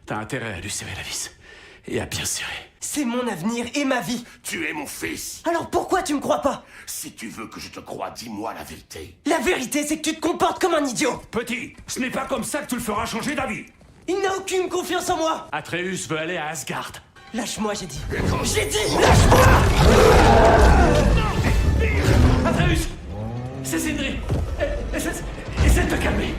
T'as intérêt à lui serrer la vis. Et à bien serrer. C'est mon avenir et ma vie. Tu es mon fils. Alors pourquoi tu me crois pas? Si tu veux que je te croie, dis-moi la vérité. La vérité, c'est que tu te comportes comme un idiot. Petit, ce n'est pas comme ça que tu le feras changer d'avis. Il n'a aucune confiance en moi. Atreus veut aller à Asgard. Lâche-moi, j'ai dit. quand- J'ai dit, lâche-moi. Atreus, c'est Sindri. Essaie de te calmer.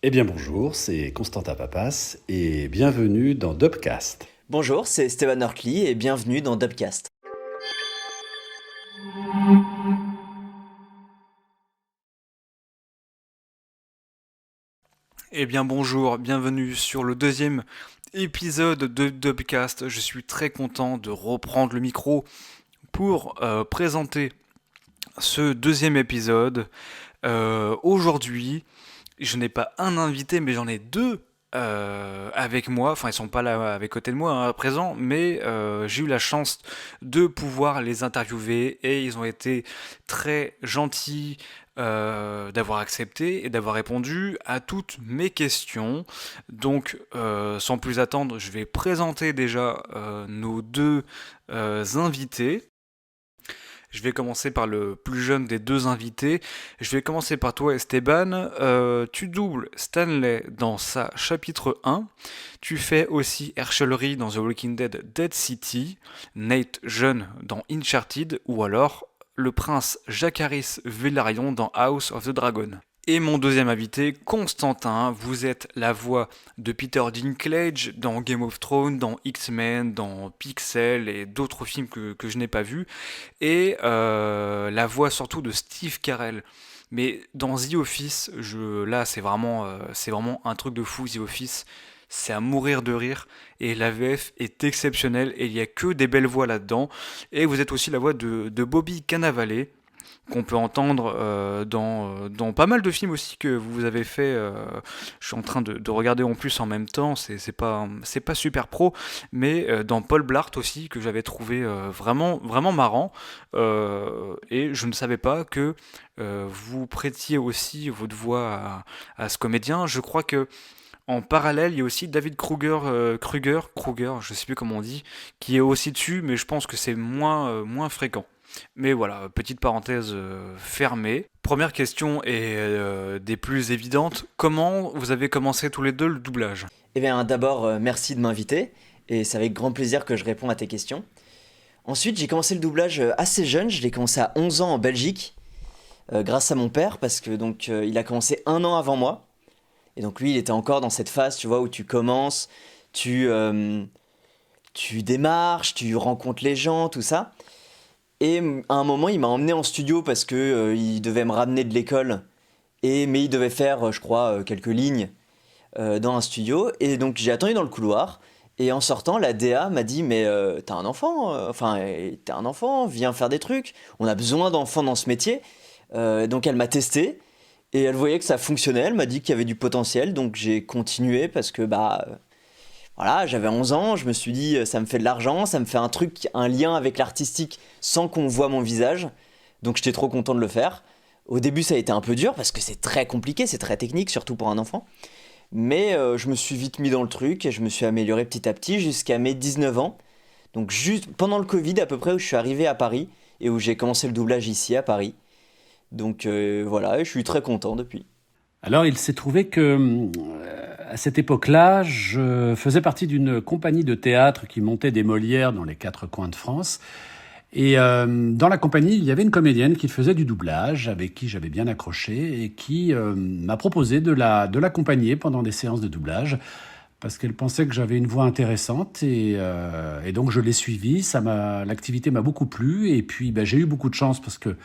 Eh bien bonjour, c'est Constantin Papas et bienvenue dans Dubcast. Bonjour, c'est Stéphane Orkly et bienvenue dans Dubcast. Eh bien bonjour, bienvenue sur le deuxième épisode de Dubcast. Je suis très content de reprendre le micro pour présenter ce deuxième épisode. Aujourd'hui, je n'ai pas un invité, mais j'en ai deux avec moi. Enfin, ils sont pas là avec côté de moi à présent, mais j'ai eu la chance de pouvoir les interviewer et ils ont été très gentils d'avoir accepté et d'avoir répondu à toutes mes questions. Donc, sans plus attendre, je vais présenter déjà nos deux invités. Je vais commencer par le plus jeune des deux invités. Je vais commencer par toi, Esteban. Tu doubles Stanley dans sa chapitre 1. Tu fais aussi Herschelry dans The Walking Dead Dead City, Nate jeune dans Uncharted, ou alors le prince Jacaris Velaryon dans House of the Dragon. Et mon deuxième invité, Constantin, vous êtes la voix de Peter Dinklage dans Game of Thrones, dans X-Men, dans Pixel et d'autres films que je n'ai pas vus, et la voix surtout de Steve Carell. Mais dans The Office, là c'est vraiment un truc de fou, The Office, c'est à mourir de rire, et la VF est exceptionnelle, et il n'y a que des belles voix là-dedans, et vous êtes aussi la voix de Bobby Cannavale, qu'on peut entendre dans pas mal de films aussi que vous avez fait. Je suis en train de regarder en plus en même temps, c'est pas super pro, mais dans Paul Blart aussi, que j'avais trouvé vraiment marrant, et je ne savais pas que vous prêtiez aussi votre voix à ce comédien. Je crois que en parallèle, il y a aussi David Kruger, je sais plus comment on dit, qui est aussi dessus, mais je pense que c'est moins fréquent. Mais voilà, petite parenthèse fermée. Première question et des plus évidentes. Comment vous avez commencé tous les deux le doublage ? Eh bien d'abord, merci de m'inviter et c'est avec grand plaisir que je réponds à tes questions. Ensuite, j'ai commencé le doublage assez jeune, je l'ai commencé à 11 ans en Belgique, grâce à mon père, parce que donc il a commencé 1 an avant moi. Et donc lui, il était encore dans cette phase, tu vois, où tu commences, tu démarches, tu rencontres les gens, tout ça. Et à un moment, il m'a emmené en studio parce que il devait me ramener de l'école, mais il devait faire, je crois, quelques lignes dans un studio. Et donc j'ai attendu dans le couloir. Et en sortant, la DA m'a dit mais t'as un enfant, t'es un enfant, viens faire des trucs. On a besoin d'enfants dans ce métier. Donc elle m'a testé et elle voyait que ça fonctionnait. Elle m'a dit qu'il y avait du potentiel, donc j'ai continué parce que voilà, j'avais 11 ans, je me suis dit ça me fait de l'argent, ça me fait un lien avec l'artistique sans qu'on voit mon visage. Donc j'étais trop content de le faire. Au début ça a été un peu dur parce que c'est très compliqué, c'est très technique, surtout pour un enfant. Mais je me suis vite mis dans le truc et je me suis amélioré petit à petit jusqu'à mes 19 ans. Donc juste pendant le Covid à peu près où je suis arrivé à Paris et où j'ai commencé le doublage ici à Paris. Donc voilà, et je suis très content depuis. Alors il s'est trouvé que à cette époque-là, je faisais partie d'une compagnie de théâtre qui montait des Molières dans les 4 coins de France. Et dans la compagnie, il y avait une comédienne qui faisait du doublage, avec qui j'avais bien accroché, et qui m'a proposé de l'accompagner pendant des séances de doublage, parce qu'elle pensait que j'avais une voix intéressante, et donc je l'ai suivie. L'activité m'a beaucoup plu, et puis j'ai eu beaucoup de chance, parce que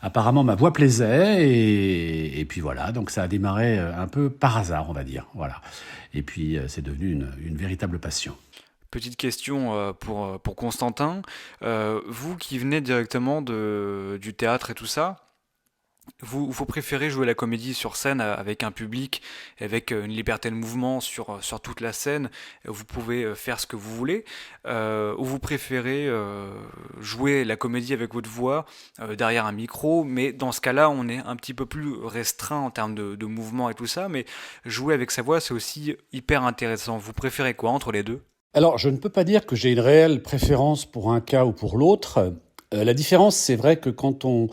apparemment ma voix plaisait, et puis voilà, donc ça a démarré un peu par hasard, on va dire, voilà. Et puis c'est devenu une véritable passion. Petite question pour Constantin. Vous qui venez directement du théâtre et tout ça, vous préférez jouer la comédie sur scène avec un public, avec une liberté de mouvement sur toute la scène, vous pouvez faire ce que vous voulez, ou vous préférez jouer la comédie avec votre voix derrière un micro, mais dans ce cas-là, on est un petit peu plus restreint en termes de mouvement et tout ça, mais jouer avec sa voix, c'est aussi hyper intéressant. Vous préférez quoi entre les deux? Alors, je ne peux pas dire que j'ai une réelle préférence pour un cas ou pour l'autre. La différence, c'est vrai que quand on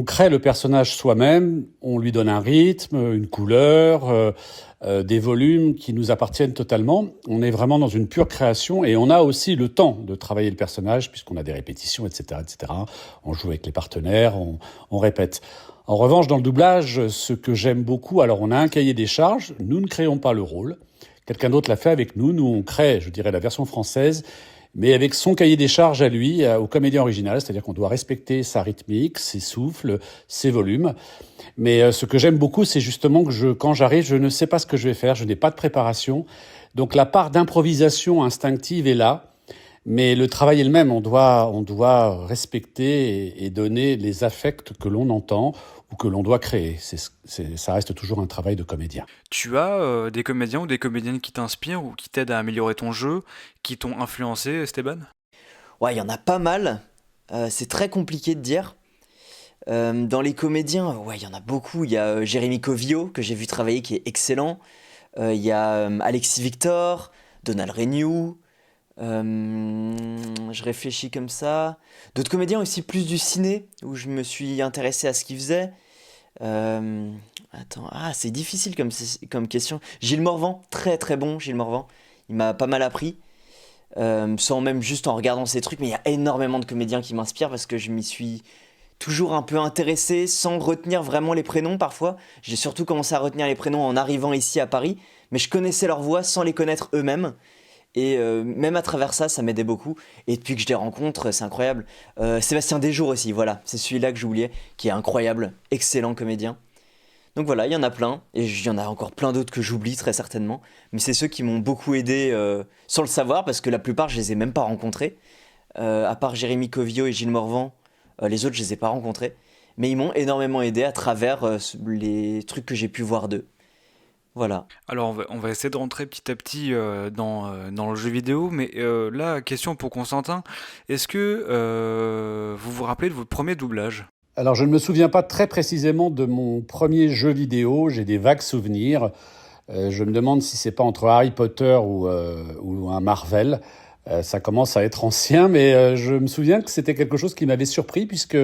crée le personnage soi-même, on lui donne un rythme, une couleur, des volumes qui nous appartiennent totalement. On est vraiment dans une pure création et on a aussi le temps de travailler le personnage puisqu'on a des répétitions, etc., etc. On joue avec les partenaires, on répète. En revanche, dans le doublage, ce que j'aime beaucoup, alors on a un cahier des charges, nous ne créons pas le rôle. Quelqu'un d'autre l'a fait avec nous. Nous, on crée, je dirais, la version française, mais avec son cahier des charges à lui, au comédien original, c'est-à-dire qu'on doit respecter sa rythmique, ses souffles, ses volumes. Mais ce que j'aime beaucoup, c'est justement que quand j'arrive, je ne sais pas ce que je vais faire, je n'ai pas de préparation. Donc la part d'improvisation instinctive est là, mais le travail est le même. On doit respecter et donner les affects que l'on entend ou que l'on doit créer. Ça reste toujours un travail de comédien. Tu as des comédiens ou des comédiennes qui t'inspirent ou qui t'aident à améliorer ton jeu, qui t'ont influencé, Esteban? Ouais, il y en a pas mal. C'est très compliqué de dire. Dans les comédiens, ouais, il y en a beaucoup. Il y a Jérémy Covillault, que j'ai vu travailler, qui est excellent. Il y a Alexis Victor, Donald Renew. Je réfléchis comme ça. D'autres comédiens aussi plus du ciné, où je me suis intéressé à ce qu'ils faisaient. Attends, c'est difficile comme question. Gilles Morvan, très très bon, Gilles Morvan. Il m'a pas mal appris, sans même juste en regardant ces trucs, mais il y a énormément de comédiens qui m'inspirent parce que je m'y suis toujours un peu intéressé sans retenir vraiment les prénoms parfois. J'ai surtout commencé à retenir les prénoms en arrivant ici à Paris, mais je connaissais leurs voix sans les connaître eux-mêmes. Et même à travers ça m'aidait beaucoup. Et depuis que je les rencontre, c'est incroyable. Sébastien Desjours aussi, voilà, c'est celui-là que j'oubliais, qui est incroyable, excellent comédien. Donc voilà, il y en a plein, et il y en a encore plein d'autres que j'oublie très certainement. Mais c'est ceux qui m'ont beaucoup aidé sans le savoir, parce que la plupart, je les ai même pas rencontrés. À part Jérémy Covillault et Gilles Morvan, les autres, je les ai pas rencontrés. Mais ils m'ont énormément aidé à travers les trucs que j'ai pu voir d'eux. Voilà. Alors on va essayer de rentrer petit à petit dans le jeu vidéo, mais là, question pour Constantin, est-ce que vous vous rappelez de votre premier doublage? Alors, je ne me souviens pas très précisément de mon premier jeu vidéo. J'ai des vagues souvenirs. Je me demande si c'est pas entre Harry Potter ou un Marvel. Ça commence à être ancien, mais je me souviens que c'était quelque chose qui m'avait surpris puisque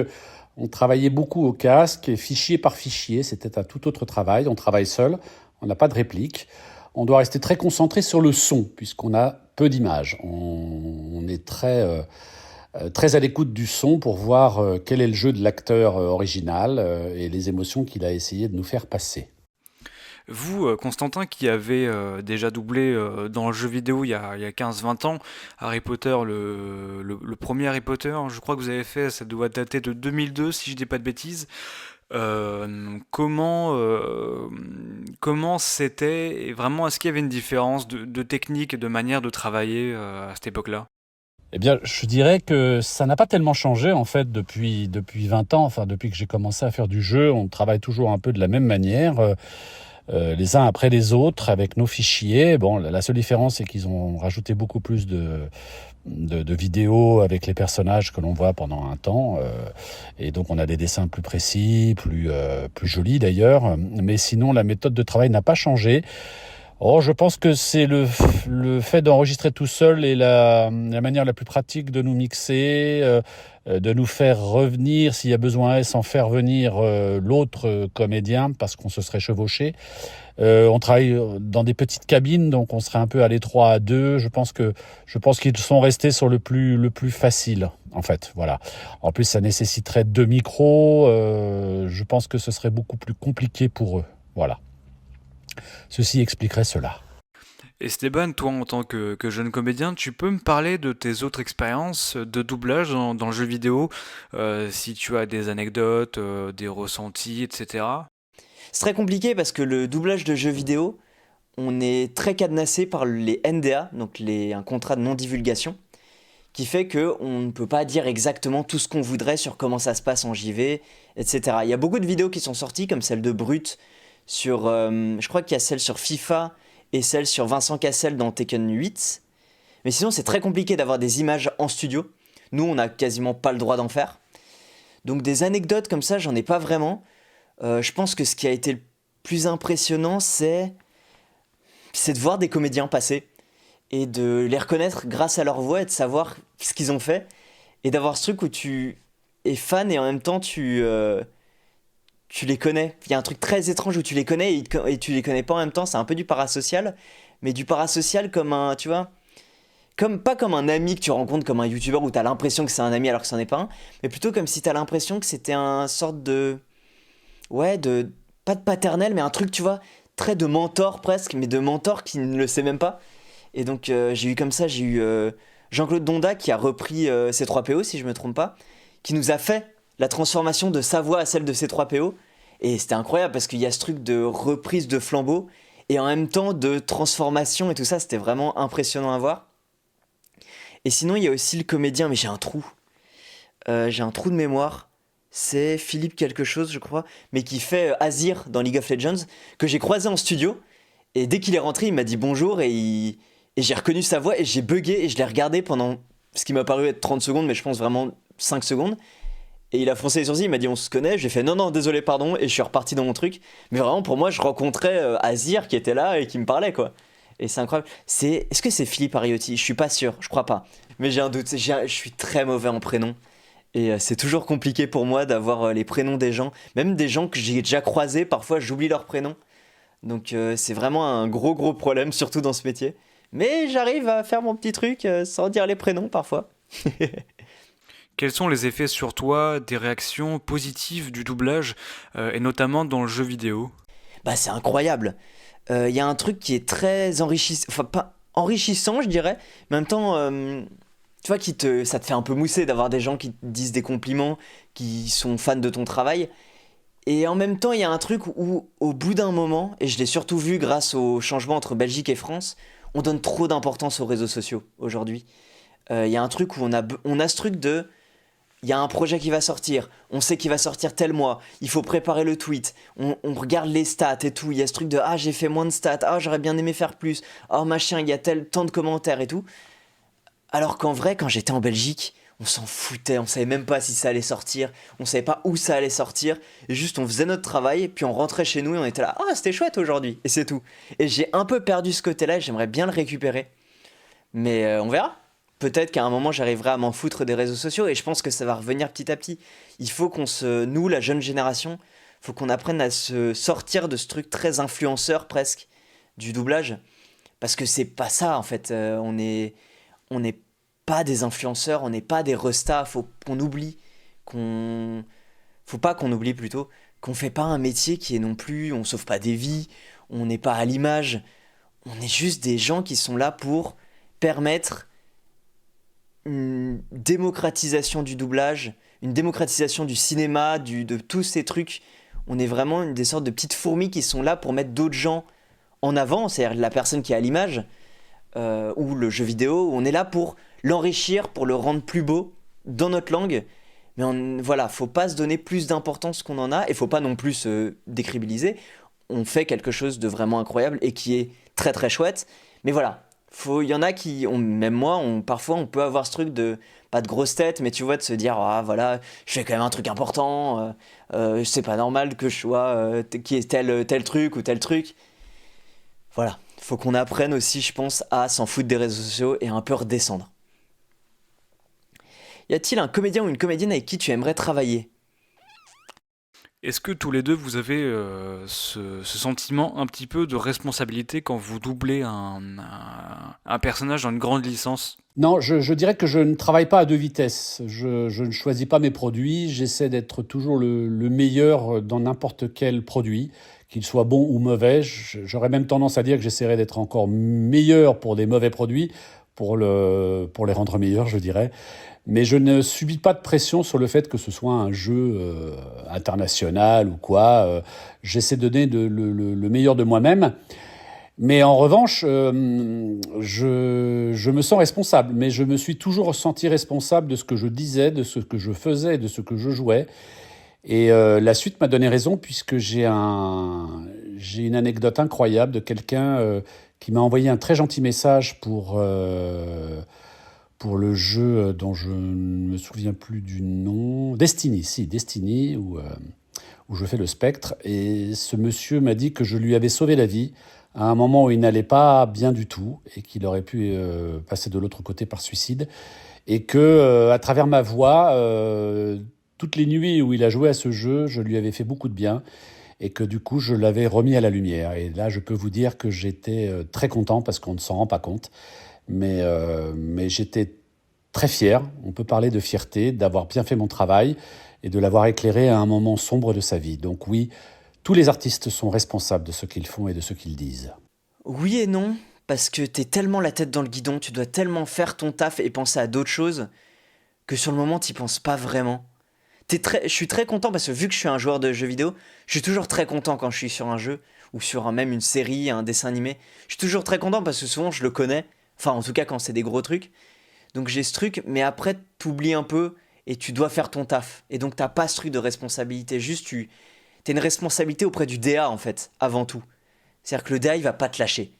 on travaillait beaucoup au casque, et fichier par fichier. C'était un tout autre travail. On travaille seul. On n'a pas de réplique. On doit rester très concentré sur le son puisqu'on a peu d'images. On est très à l'écoute du son pour voir quel est le jeu de l'acteur original et les émotions qu'il a essayé de nous faire passer. Vous, Constantin, qui avez déjà doublé dans le jeu vidéo il y a 15-20 ans, Harry Potter, le premier Harry Potter, je crois que vous avez fait, ça doit dater de 2002 si je dis pas de bêtises. Comment c'était, et vraiment est-ce qu'il y avait une différence de technique et de manière de travailler à cette époque-là? Eh bien, je dirais que ça n'a pas tellement changé en fait depuis 20 ans. Enfin, depuis que j'ai commencé à faire du jeu, on travaille toujours un peu de la même manière. Les uns après les autres avec nos fichiers. Bon, la seule différence, c'est qu'ils ont rajouté beaucoup plus de vidéos avec les personnages que l'on voit pendant un temps. Et donc, on a des dessins plus précis, plus jolis d'ailleurs. Mais sinon, la méthode de travail n'a pas changé. Oh, je pense que c'est le fait d'enregistrer tout seul et la manière la plus pratique de nous mixer, de nous faire revenir, s'il y a besoin, et sans faire venir l'autre comédien parce qu'on se serait chevauché. On travaille dans des petites cabines, donc on serait un peu à l'étroit à deux. Je pense qu'ils sont restés sur le plus facile, en fait. Voilà. En plus, ça nécessiterait 2 micros. Je pense que ce serait beaucoup plus compliqué pour eux. Voilà. Ceci expliquerait cela. Esteban, toi en tant que jeune comédien, tu peux me parler de tes autres expériences de doublage dans le jeu vidéo, si tu as des anecdotes, des ressentis, etc. C'est très compliqué parce que le doublage de jeux vidéo, on est très cadenassé par les NDA, donc un contrat de non-divulgation, qui fait qu'on ne peut pas dire exactement tout ce qu'on voudrait sur comment ça se passe en JV, etc. Il y a beaucoup de vidéos qui sont sorties, comme celle de Brut, sur, je crois qu'il y a celle sur FIFA et celle sur Vincent Cassel dans Tekken 8. Mais sinon, c'est très compliqué d'avoir des images en studio. Nous, on n'a quasiment pas le droit d'en faire. Donc des anecdotes comme ça, j'en ai pas vraiment. Je pense que ce qui a été le plus impressionnant, c'est de voir des comédiens passer et de les reconnaître grâce à leur voix et de savoir ce qu'ils ont fait. Et d'avoir ce truc où tu es fan et en même temps tu les connais. Il y a un truc très étrange où tu les connais et tu les connais pas en même temps. C'est un peu du parasocial, mais du parasocial comme un, tu vois, pas comme un ami que tu rencontres comme un youtubeur où tu as l'impression que c'est un ami alors que c'en est pas un, mais plutôt comme si tu as l'impression que c'était un sorte de... Ouais, pas de paternel, mais un truc, tu vois, très de mentor presque, mais de mentor qui ne le sait même pas. Et donc j'ai eu Jean-Claude Donda qui a repris C3PO, si je me trompe pas, qui nous a fait la transformation de sa voix à celle de C3PO. Et c'était incroyable parce qu'il y a ce truc de reprise de flambeau et en même temps de transformation et tout ça, c'était vraiment impressionnant à voir. Et sinon, il y a aussi le comédien, mais j'ai un trou de mémoire. C'est Philippe quelque chose, je crois, mais qui fait Azir dans League of Legends, que j'ai croisé en studio. Et dès qu'il est rentré, il m'a dit bonjour et j'ai reconnu sa voix et j'ai bugué et je l'ai regardé pendant ce qui m'a paru être 30 secondes, mais je pense vraiment 5 secondes. Et il a froncé les sourcils, il m'a dit on se connaît. J'ai fait non, désolé, pardon, et je suis reparti dans mon truc. Mais vraiment, pour moi, je rencontrais Azir qui était là et qui me parlait, quoi. Et c'est incroyable. Est-ce que c'est Philippe Ariotti ? Je suis pas sûr, je crois pas. Mais j'ai un doute, je suis très mauvais en prénom. Et c'est toujours compliqué pour moi d'avoir les prénoms des gens. Même des gens que j'ai déjà croisés, parfois j'oublie leur prénom. Donc c'est vraiment un gros problème, surtout dans ce métier. Mais j'arrive à faire mon petit truc sans dire les prénoms parfois. Quels sont les effets sur toi des réactions positives du doublage, et notamment dans le jeu vidéo ? Bah c'est incroyable. Y a un truc qui est très enrichissant, enfin pas enrichissant je dirais, mais en même temps... tu vois, ça te fait un peu mousser d'avoir des gens qui te disent des compliments, qui sont fans de ton travail. Et en même temps, il y a un truc où, au bout d'un moment, et je l'ai surtout vu grâce au changement entre Belgique et France, on donne trop d'importance aux réseaux sociaux aujourd'hui. Il y a un truc où on a ce truc de... Il y a un projet qui va sortir, on sait qu'il va sortir tel mois, il faut préparer le tweet, on regarde les stats et tout, il y a ce truc de « Ah, j'ai fait moins de stats, ah, j'aurais bien aimé faire plus, oh machin, il y a tant de commentaires et tout ». Alors qu'en vrai, quand j'étais en Belgique, on s'en foutait, on savait même pas si ça allait sortir, on savait pas où ça allait sortir, et juste on faisait notre travail, puis on rentrait chez nous et on était là, ah c'était chouette aujourd'hui, et c'est tout. Et j'ai un peu perdu ce côté-là, et j'aimerais bien le récupérer. Mais on verra. Peut-être qu'à un moment j'arriverai à m'en foutre des réseaux sociaux, et je pense que ça va revenir petit à petit. Il faut nous, la jeune génération, faut qu'on apprenne à se sortir de ce truc très influenceur presque, du doublage, parce que c'est pas ça en fait, on n'est pas des influenceurs, on n'est pas des restas, faut pas qu'on oublie plutôt qu'on fait pas un métier qui est non plus, on sauve pas des vies, on n'est pas à l'image, on est juste des gens qui sont là pour permettre une démocratisation du doublage, une démocratisation du cinéma, de tous ces trucs. On est vraiment des sortes de petites fourmis qui sont là pour mettre d'autres gens en avant, c'est-à-dire la personne qui est à l'image, ou le jeu vidéo, on est là pour l'enrichir, pour le rendre plus beau dans notre langue. Mais voilà, faut pas se donner plus d'importance qu'on en a, et faut pas non plus se décribiliser. On fait quelque chose de vraiment incroyable et qui est très très chouette. Mais voilà, il y en a qui, même moi, parfois on peut avoir ce truc de, pas de grosse tête, mais tu vois, de se dire, ah voilà, je fais quand même un truc important, c'est pas normal que je sois qui est tel truc ou tel truc. Voilà. Faut qu'on apprenne aussi, je pense, à s'en foutre des réseaux sociaux et un peu redescendre. Y a-t-il un comédien ou une comédienne avec qui tu aimerais travailler ? Est-ce que tous les deux, vous avez ce sentiment un petit peu de responsabilité quand vous doublez un personnage dans une grande licence ? Non, je dirais que je ne travaille pas à deux vitesses. Je ne choisis pas mes produits. J'essaie d'être toujours le meilleur dans n'importe quel produit, qu'il soit bon ou mauvais. J'aurais même tendance à dire que j'essaierai d'être encore meilleur pour des mauvais produits, pour les rendre meilleurs, je dirais. Mais je ne subis pas de pression sur le fait que ce soit un jeu international ou quoi. J'essaie de donner le meilleur de moi-même. Mais en revanche, je me sens responsable. Mais je me suis toujours senti responsable de ce que je disais, de ce que je faisais, de ce que je jouais. Et la suite m'a donné raison puisque j'ai une anecdote incroyable de quelqu'un qui m'a envoyé un très gentil message pour le jeu dont je ne me souviens plus du nom. Destiny, où je fais le spectre. Et ce monsieur m'a dit que je lui avais sauvé la vie à un moment où il n'allait pas bien du tout et qu'il aurait pu passer de l'autre côté par suicide. Et que, à travers ma voix, toutes les nuits où il a joué à ce jeu, je lui avais fait beaucoup de bien et que du coup, je l'avais remis à la lumière. Et là, je peux vous dire que j'étais très content parce qu'on ne s'en rend pas compte. Mais j'étais très fier, on peut parler de fierté, d'avoir bien fait mon travail et de l'avoir éclairé à un moment sombre de sa vie. Donc oui, tous les artistes sont responsables de ce qu'ils font et de ce qu'ils disent. Oui et non, parce que t'es tellement la tête dans le guidon, tu dois tellement faire ton taf et penser à d'autres choses que sur le moment, t'y penses pas vraiment. Je suis très content parce que vu que je suis un joueur de jeux vidéo, je suis toujours très content quand je suis sur un jeu ou sur même une série, un dessin animé. Je suis toujours très content parce que souvent je le connais, enfin en tout cas quand c'est des gros trucs. Donc j'ai ce truc, mais après t'oublies un peu et tu dois faire ton taf. Et donc t'as pas ce truc de responsabilité, juste t'as une responsabilité auprès du DA en fait, avant tout. C'est-à-dire que le DA il va pas te lâcher.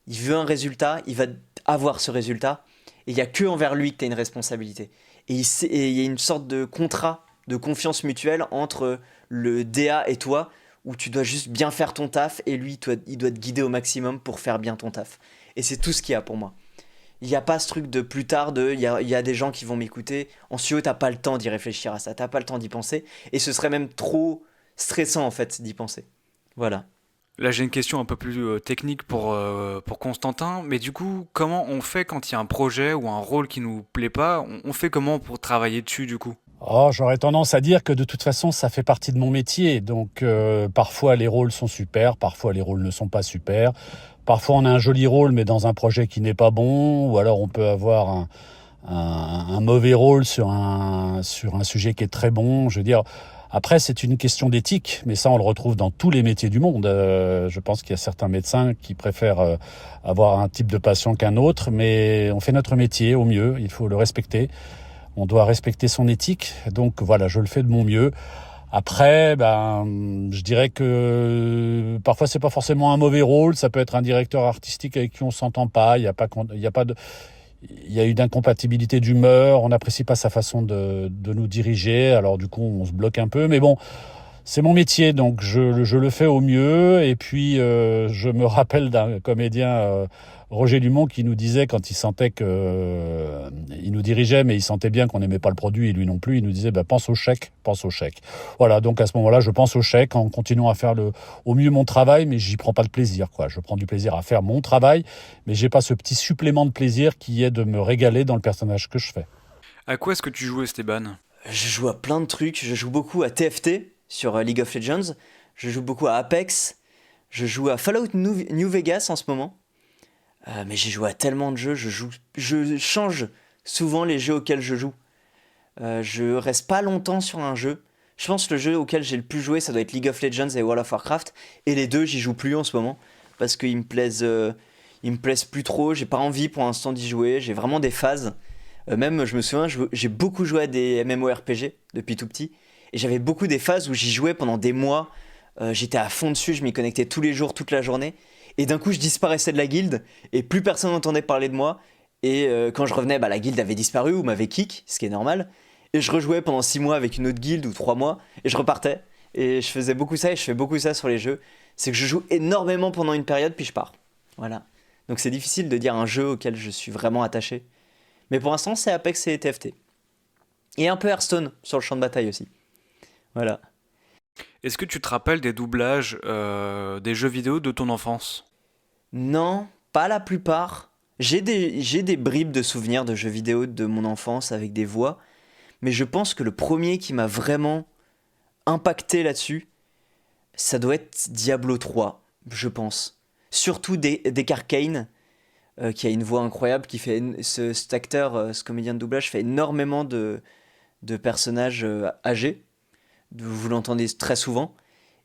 Il veut un résultat, il va avoir ce résultat, et il y a que envers lui que t'as une responsabilité. Et il y a une sorte de contrat de confiance mutuelle entre le DA et toi, où tu dois juste bien faire ton taf, et lui il doit te guider au maximum pour faire bien ton taf. Et c'est tout ce qu'il y a pour moi. Il n'y a pas ce truc de plus tard, il y a des gens qui vont m'écouter. En studio, t'as pas le temps d'y réfléchir à ça, t'as pas le temps d'y penser. Et ce serait même trop stressant, en fait, d'y penser. Voilà. Là, j'ai une question un peu plus technique pour Constantin. Mais du coup, comment on fait quand il y a un projet ou un rôle qui nous plaît pas? On fait comment pour travailler dessus, du coup? Oh, j'aurais tendance à dire que de toute façon, ça fait partie de mon métier. Donc, parfois, les rôles sont super, parfois, les rôles ne sont pas super. Parfois, on a un joli rôle, mais dans un projet qui n'est pas bon. Ou alors, on peut avoir un mauvais rôle sur un sujet qui est très bon. Je veux dire, après, c'est une question d'éthique, mais ça, on le retrouve dans tous les métiers du monde. Je pense qu'il y a certains médecins qui préfèrent avoir un type de patient qu'un autre, mais on fait notre métier au mieux. Il faut le respecter. On doit respecter son éthique, donc voilà, je le fais de mon mieux. Après, je dirais que parfois c'est pas forcément un mauvais rôle, ça peut être un directeur artistique avec qui on s'entend pas, il y a eu d'incompatibilité d'humeur, on n'apprécie pas sa façon de nous diriger, alors du coup on se bloque un peu, mais bon, c'est mon métier, donc je le fais au mieux. Et puis je me rappelle d'un comédien, Roger Dumont, qui nous disait quand il sentait que il nous dirigeait, mais il sentait bien qu'on n'aimait pas le produit et lui non plus, il nous disait pense au chèque, pense au chèque. Voilà, donc à ce moment-là, je pense au chèque en continuant à faire au mieux mon travail, mais j'y prends pas de plaisir, quoi. Je prends du plaisir à faire mon travail, mais j'ai pas ce petit supplément de plaisir qui est de me régaler dans le personnage que je fais. À quoi est-ce que tu joues, Esteban? Je joue à plein de trucs, je joue beaucoup à TFT sur League of Legends, je joue beaucoup à Apex, je joue à Fallout New Vegas en ce moment. Mais j'ai joué à tellement de jeux, je change souvent les jeux auxquels je joue. Je reste pas longtemps sur un jeu. Je pense que le jeu auquel j'ai le plus joué, ça doit être League of Legends et World of Warcraft. Et les deux, j'y joue plus en ce moment. Parce qu'ils me plaisent plus trop. J'ai pas envie pour l'instant d'y jouer. J'ai vraiment des phases. Même, je me souviens, j'ai beaucoup joué à des MMORPG depuis tout petit. Et j'avais beaucoup des phases où j'y jouais pendant des mois. J'étais à fond dessus, je m'y connectais tous les jours, toute la journée. Et d'un coup, je disparaissais de la guilde et plus personne n'entendait parler de moi. Et quand je revenais, la guilde avait disparu ou m'avait kick, ce qui est normal. Et je rejouais pendant 6 mois avec une autre guilde ou 3 mois et je repartais. Et je faisais beaucoup ça et je fais beaucoup ça sur les jeux. C'est que je joue énormément pendant une période puis je pars. Voilà. Donc c'est difficile de dire un jeu auquel je suis vraiment attaché. Mais pour l'instant, c'est Apex et TFT. Et un peu Hearthstone sur le champ de bataille aussi. Voilà. Est-ce que tu te rappelles des doublages des jeux vidéo de ton enfance? Non, pas la plupart. J'ai des bribes de souvenirs de jeux vidéo de mon enfance avec des voix, mais je pense que le premier qui m'a vraiment impacté là-dessus, ça doit être Diablo 3, je pense. Surtout Deck Arcane, qui a une voix incroyable, qui fait cet acteur, ce comédien de doublage fait énormément de personnages âgés. Vous l'entendez très souvent.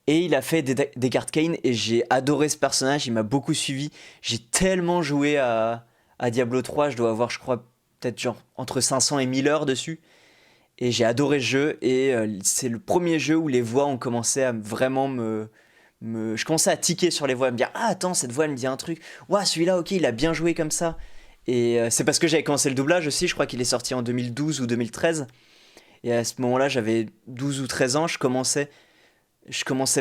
Et il a fait Deckard Cain et j'ai adoré ce personnage, il m'a beaucoup suivi. J'ai tellement joué à Diablo 3, je dois avoir, je crois, peut-être genre entre 500 et 1000 heures dessus. Et j'ai adoré ce jeu et c'est le premier jeu où les voix ont commencé à vraiment je commençais à tiquer sur les voix, à me dire ah attends cette voix elle me dit un truc, ouah celui-là ok il a bien joué comme ça. Et c'est parce que j'avais commencé le doublage aussi, je crois qu'il est sorti en 2012 ou 2013. Et à ce moment-là j'avais 12 ou 13 ans, je commençais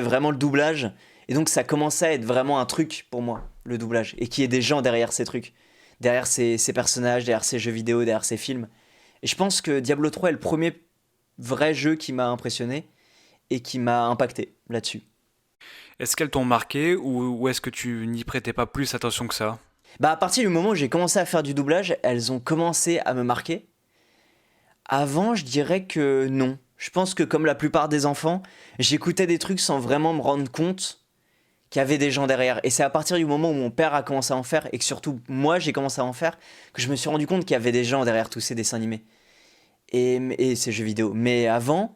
vraiment le doublage. Et donc ça commençait à être vraiment un truc pour moi, le doublage. Et qu'il y ait des gens derrière ces trucs, derrière ces personnages, derrière ces jeux vidéo, derrière ces films. Et je pense que Diablo 3 est le premier vrai jeu qui m'a impressionné et qui m'a impacté là-dessus. Est-ce qu'elles t'ont marqué ou est-ce que tu n'y prêtais pas plus attention que ça? Bah à partir du moment où j'ai commencé à faire du doublage, elles ont commencé à me marquer. Avant, je dirais que non. Je pense que comme la plupart des enfants, j'écoutais des trucs sans vraiment me rendre compte qu'il y avait des gens derrière. Et c'est à partir du moment où mon père a commencé à en faire, et que surtout moi j'ai commencé à en faire, que je me suis rendu compte qu'il y avait des gens derrière tous ces dessins animés et ces jeux vidéo. Mais avant,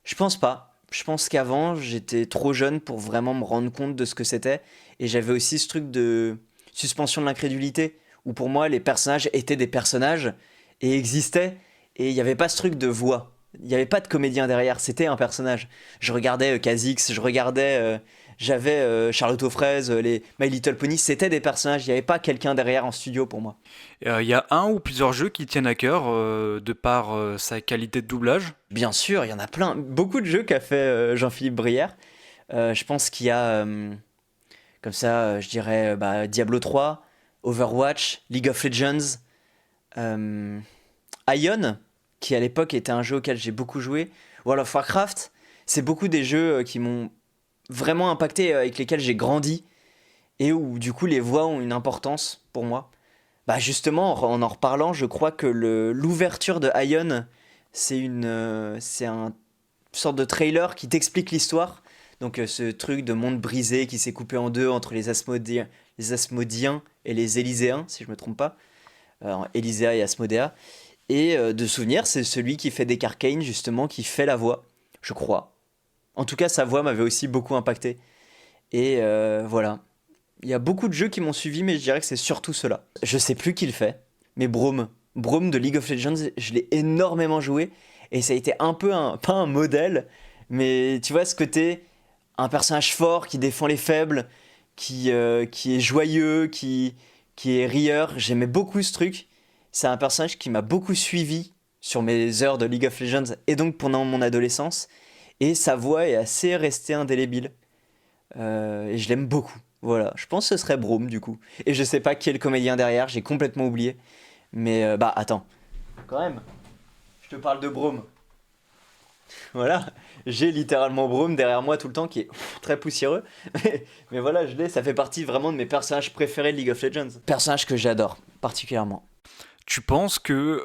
je pense pas. Je pense qu'avant, j'étais trop jeune pour vraiment me rendre compte de ce que c'était. Et j'avais aussi ce truc de suspension de l'incrédulité, où pour moi, les personnages étaient des personnages et existaient. Et il n'y avait pas ce truc de voix. Il n'y avait pas de comédien derrière, c'était un personnage. Je regardais Kha'Zix, j'avais Charlotte aux fraises, les My Little Pony, c'était des personnages, il n'y avait pas quelqu'un derrière en studio pour moi. Il y a un ou plusieurs jeux qui tiennent à cœur de par sa qualité de doublage. Bien sûr, il y en a plein. Beaucoup de jeux qu'a fait Jean-Philippe Brière. Je pense qu'il y a, comme ça, je dirais Diablo 3, Overwatch, League of Legends, Ion, qui à l'époque était un jeu auquel j'ai beaucoup joué, World of Warcraft. C'est beaucoup des jeux qui m'ont vraiment impacté, avec lesquels j'ai grandi, et où du coup les voix ont une importance pour moi. Bah justement, en reparlant, je crois que l'ouverture de Ion, c'est une sorte de trailer qui t'explique l'histoire. Donc ce truc de monde brisé qui s'est coupé en deux entre les Asmodiens et les Élyséens, si je me trompe pas. Élysée et Asmodéa. Et de souvenir, c'est celui qui fait Deckard Cain, justement, qui fait la voix, je crois. En tout cas, sa voix m'avait aussi beaucoup impacté. Et voilà. Il y a beaucoup de jeux qui m'ont suivi, mais je dirais que c'est surtout cela. Je sais plus qui le fait, mais Braum de League of Legends, je l'ai énormément joué. Et ça a été un peu, pas un modèle, mais tu vois ce côté, un personnage fort qui défend les faibles, qui est joyeux, qui est rieur. J'aimais beaucoup ce truc. C'est un personnage qui m'a beaucoup suivi sur mes heures de League of Legends et donc pendant mon adolescence. Et sa voix est assez restée indélébile. Et je l'aime beaucoup. Voilà, je pense que ce serait Braum du coup. Et je sais pas qui est le comédien derrière, j'ai complètement oublié. Mais attends. Quand même, je te parle de Braum. Voilà, j'ai littéralement Braum derrière moi tout le temps qui est très poussiéreux. Mais voilà, je l'ai, ça fait partie vraiment de mes personnages préférés de League of Legends. Personnage que j'adore particulièrement. Tu penses que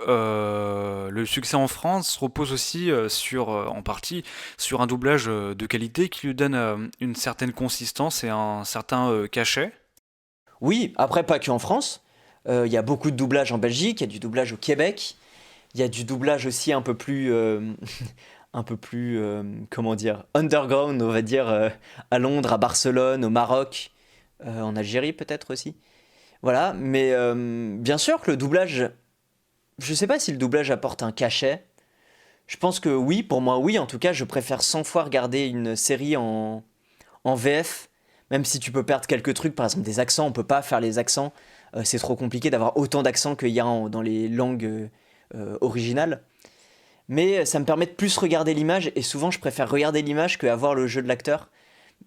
le succès en France repose aussi en partie sur un doublage de qualité qui lui donne une certaine consistance et un certain cachet? Oui, après pas qu'en France. Il y a beaucoup de doublages en Belgique, il y a du doublage au Québec, il y a du doublage aussi un peu plus, comment dire, underground, on va dire, à Londres, à Barcelone, au Maroc, en Algérie peut-être aussi. Voilà, mais bien sûr que le doublage, je sais pas si le doublage apporte un cachet. Je pense que oui, pour moi oui, en tout cas je préfère 100 fois regarder une série en VF, même si tu peux perdre quelques trucs, par exemple des accents, on peut pas faire les accents, c'est trop compliqué d'avoir autant d'accents qu'il y a dans les langues originales. Mais ça me permet de plus regarder l'image, et souvent je préfère regarder l'image qu'avoir le jeu de l'acteur.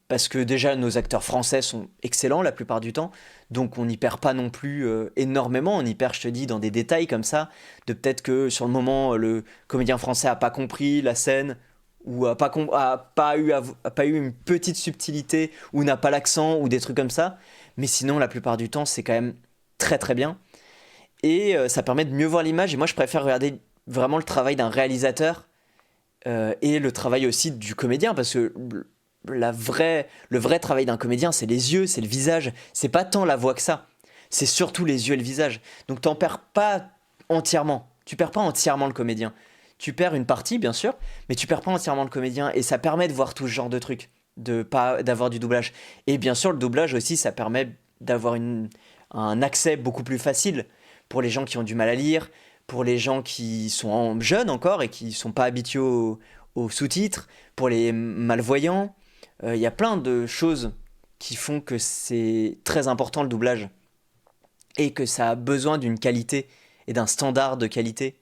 Parce que déjà nos acteurs français sont excellents la plupart du temps, donc on n'y perd pas non plus énormément, on y perd je te dis dans des détails comme ça, de peut-être que sur le moment le comédien français a pas compris la scène, ou a pas eu une petite subtilité, ou n'a pas l'accent, ou des trucs comme ça, mais sinon la plupart du temps c'est quand même très très bien, et ça permet de mieux voir l'image, et moi je préfère regarder vraiment le travail d'un réalisateur, et le travail aussi du comédien, parce que le vrai travail d'un comédien, c'est les yeux, c'est le visage. C'est pas tant la voix que ça. C'est surtout les yeux et le visage. Donc t'en perds pas entièrement. Tu perds pas entièrement le comédien. Tu perds une partie, bien sûr, mais tu perds pas entièrement le comédien. Et ça permet de voir tout ce genre de trucs. d'avoir du doublage. Et bien sûr, le doublage aussi, ça permet d'avoir un accès beaucoup plus facile pour les gens qui ont du mal à lire, pour les gens qui sont jeunes encore et qui ne sont pas habitués aux sous-titres, pour les malvoyants. Il y a plein de choses qui font que c'est très important le doublage et que ça a besoin d'une qualité et d'un standard de qualité